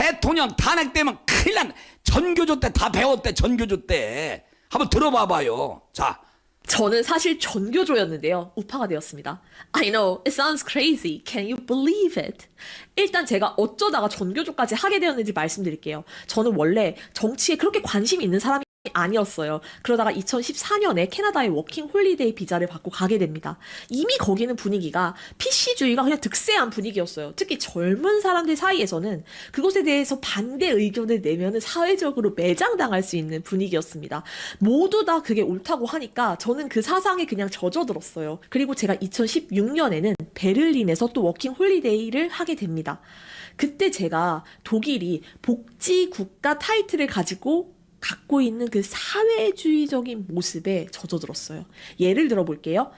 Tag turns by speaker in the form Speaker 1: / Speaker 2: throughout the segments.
Speaker 1: 대통령 탄핵되면 큰일 난 전교조 때 다 배웠대. 전교조 때 한번 들어봐봐요. 자,
Speaker 2: 저는 사실 전교조였는데요. 우파가 되었습니다. I know, it sounds crazy. Can you believe it? 일단 제가 어쩌다가 전교조까지 하게 되었는지 말씀드릴게요. 저는 원래 정치에 그렇게 관심이 있는 사람이 아니었어요. 그러다가 2014년에 캐나다의 워킹 홀리데이 비자를 받고 가게 됩니다. 이미 거기는 분위기가 PC주의가 그냥 득세한 분위기였어요. 특히 젊은 사람들 사이에서는 그것에 대해서 반대 의견을 내면은 사회적으로 매장당할 수 있는 분위기였습니다. 모두 다 그게 옳다고 하니까 저는 그 사상에 그냥 젖어들었어요. 그리고 제가 2016년에는 베를린에서 또 워킹 홀리데이를 하게 됩니다. 그때 제가 독일이 복지 국가 타이틀을 가지고 갖고 있는 그 사회주의적인 모습에 젖어들었어요. 예를 들어볼게요.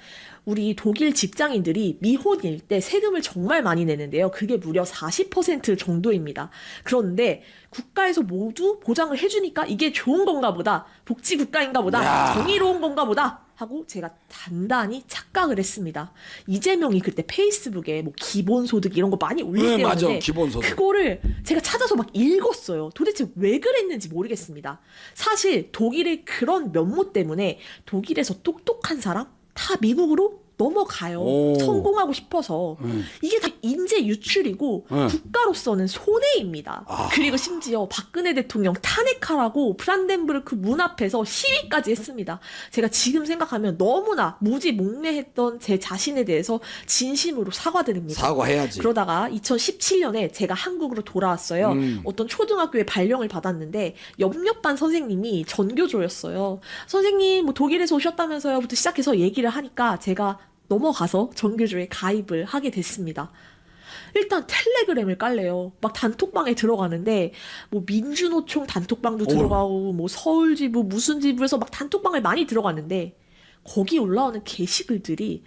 Speaker 2: 우리 독일 직장인들이 미혼일 때 세금을 정말 많이 내는데요. 그게 무려 40% 정도입니다. 그런데 국가에서 모두 보장을 해주니까 이게 좋은 건가 보다, 복지 국가인가 보다,
Speaker 1: 야.
Speaker 2: 정의로운 건가 보다 하고 제가 단단히 착각을 했습니다. 이재명이 그때 페이스북에 뭐 기본소득 이런 거 많이 올릴
Speaker 1: 맞아.
Speaker 2: 때였는데
Speaker 1: 기본소득.
Speaker 2: 그거를 제가 찾아서 막 읽었어요. 도대체 왜 그랬는지 모르겠습니다. 사실 독일의 그런 면모 때문에 독일에서 똑똑한 사람 다 미국으로 넘어가요.
Speaker 1: 오.
Speaker 2: 성공하고 싶어서. 이게 다 인재 유출이고 국가로서는 손해입니다. 그리고 심지어 박근혜 대통령 탄핵하라고 브란덴부르크 문 앞에서 시위까지 했습니다. 제가 지금 생각하면 너무나 무지몽매했던 제 자신에 대해서 진심으로 사과드립니다.
Speaker 1: 사과해야지.
Speaker 2: 그러다가 2017년에 제가 한국으로 돌아왔어요. 어떤 초등학교에 발령을 받았는데 옆반 선생님이 전교조였어요. 선생님 뭐 독일에서 오셨다면서요부터 시작해서 얘기를 하니까 제가 넘어가서 전교조에 가입을 하게 됐습니다. 일단 텔레그램을 깔래요. 막 단톡방에 들어가는데 뭐 민주노총 단톡방도 들어가고 뭐 서울지부 무슨 지부에서 막 단톡방을 많이 들어갔는데 거기 올라오는 게시글이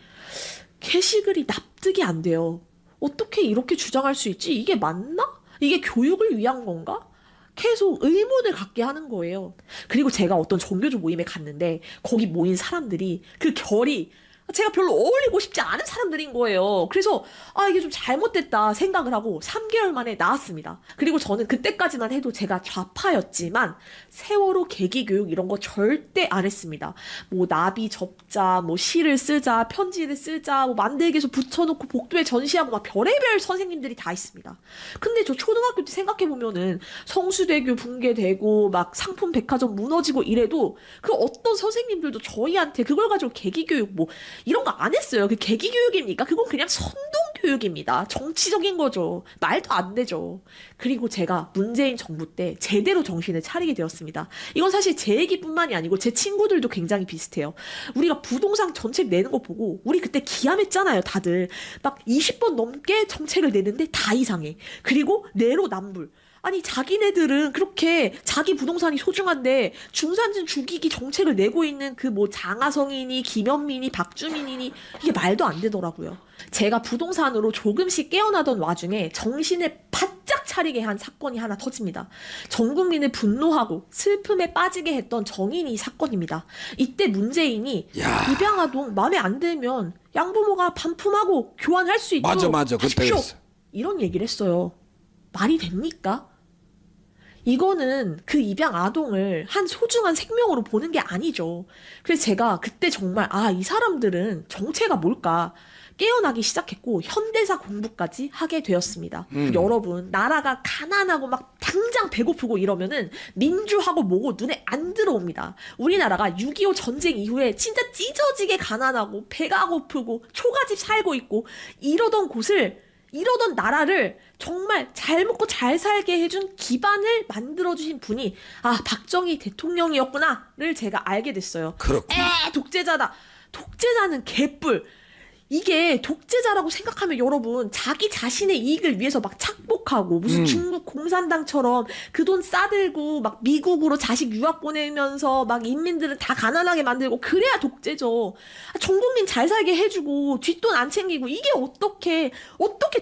Speaker 2: 납득이 안 돼요. 어떻게 이렇게 주장할 수 있지? 이게 맞나? 이게 교육을 위한 건가? 계속 의문을 갖게 하는 거예요. 그리고 제가 어떤 전교조 모임에 갔는데 거기 모인 사람들이 그 결이 제가 별로 어울리고 싶지 않은 사람들인 거예요. 그래서 이게 좀 잘못됐다 생각을 하고 3개월 만에 나왔습니다. 그리고 저는 그때까지만 해도 제가 좌파였지만 세월호 계기교육 이런 거 절대 안 했습니다. 뭐 나비 접자, 뭐 시를 쓰자, 편지를 쓰자, 뭐 만들기에서 붙여놓고 복도에 전시하고 막 별의별 선생님들이 다 있습니다. 근데 저 초등학교 때 생각해보면은 성수대교 붕괴되고 막 상품 백화점 무너지고 이래도 그 어떤 선생님들도 저희한테 그걸 가지고 계기교육 뭐 이런 거 안 했어요. 그 계기교육입니까? 그건 그냥 선동교육입니다. 정치적인 거죠. 말도 안 되죠. 그리고 제가 문재인 정부 때 제대로 정신을 차리게 되었습니다. 이건 사실 제 얘기뿐만이 아니고 제 친구들도 굉장히 비슷해요. 우리가 부동산 정책 내는 거 보고 우리 그때 기함했잖아요. 다들 막 20번 넘게 정책을 내는데 다 이상해. 그리고 내로남불. 아니 자기네들은 그렇게 자기 부동산이 소중한데 중산층 죽이기 정책을 내고 있는 그 뭐 장하성이니 김현민이 박주민이니 이게 말도 안 되더라고요. 제가 부동산으로 조금씩 깨어나던 와중에 정신을 바짝 차리게 한 사건이 하나 터집니다. 전 국민을 분노하고 슬픔에 빠지게 했던 정인이 사건입니다. 이때 문재인이 입양아동 마음에 안 들면 양부모가 반품하고 교환할 수 있도록
Speaker 1: 맞아. 그때
Speaker 2: 하십시오.
Speaker 1: 그랬어.
Speaker 2: 이런 얘기를 했어요. 말이 됩니까? 이거는 그 입양 아동을 한 소중한 생명으로 보는 게 아니죠. 그래서 제가 그때 정말 이 사람들은 정체가 뭘까 깨어나기 시작했고 현대사 공부까지 하게 되었습니다. 여러분 나라가 가난하고 막 당장 배고프고 이러면은 민주하고 뭐고 눈에 안 들어옵니다. 우리나라가 6.25 전쟁 이후에 진짜 찢어지게 가난하고 배가 고프고 초가집 살고 있고 이러던 나라를 정말 잘 먹고 잘 살게 해준 기반을 만들어주신 분이 박정희 대통령이었구나를 제가 알게 됐어요.
Speaker 1: 그렇구나.
Speaker 2: 독재자다. 독재자는 개뿔. 이게 독재자라고 생각하면 여러분 자기 자신의 이익을 위해서 막 착복하고 무슨 중국 공산당처럼 그 돈 싸들고 막 미국으로 자식 유학 보내면서 막 인민들은 다 가난하게 만들고 그래야 독재죠. 전 국민 잘 살게 해주고 뒷돈 안 챙기고 이게 어떻게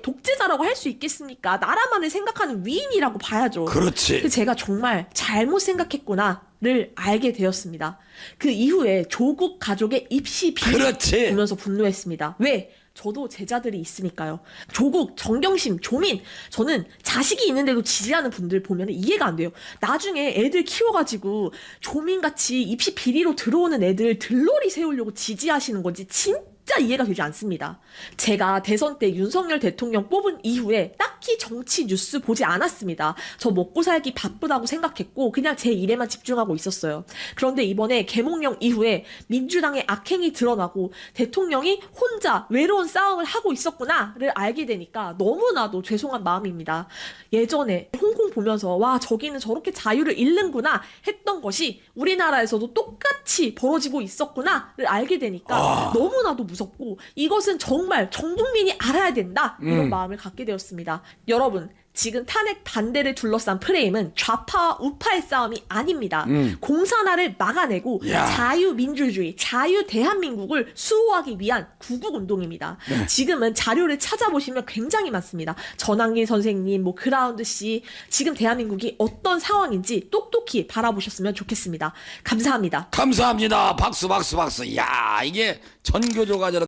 Speaker 2: 독재자라고 할 수 있겠습니까? 나라만을 생각하는 위인이라고 봐야죠.
Speaker 1: 그렇지.
Speaker 2: 제가 정말 잘못 생각했구나를 알게 되었습니다. 그 이후에 조국 가족의 입시 비리
Speaker 1: 그렇지.
Speaker 2: 보면서 분노했습니다. 왜? 저도 제자들이 있으니까요. 조국, 정경심, 조민, 저는 자식이 있는데도 지지하는 분들 보면 이해가 안 돼요. 나중에 애들 키워가지고 조민같이 입시 비리로 들어오는 애들 들러리 세우려고 지지하시는 건지 진짜 이해가 되지 않습니다. 제가 대선 때 윤석열 대통령 뽑은 이후에 딱히 정치 뉴스 보지 않았습니다. 저 먹고 살기 바쁘다고 생각했고 그냥 제 일에만 집중하고 있었어요. 그런데 이번에 계몽령 이후에 민주당의 악행이 드러나고 대통령이 혼자 외로운 싸움을 하고 있었구나를 알게 되니까 너무나도 죄송한 마음입니다. 예전에 홍콩 보면서 와 저기는 저렇게 자유를 잃는구나 했던 것이 우리나라에서도 똑같이 벌어지고 있었구나를 알게 되니까 너무나도 무섭고 이것은 정말 전 국민이 알아야 된다 이런 마음을 갖게 되었습니다. 여러분 지금 탄핵 반대를 둘러싼 프레임은 좌파와 우파의 싸움이 아닙니다. 공산화를 막아내고
Speaker 1: 야.
Speaker 2: 자유민주주의, 자유대한민국을 수호하기 위한 구국운동입니다. 지금은 자료를 찾아보시면 굉장히 많습니다. 전환기 선생님, 뭐 그라운드 씨, 지금 대한민국이 어떤 상황인지 똑똑히 바라보셨으면 좋겠습니다. 감사합니다.
Speaker 1: 감사합니다. 박수 박수 박수. 야 이게 전교조가 저렇게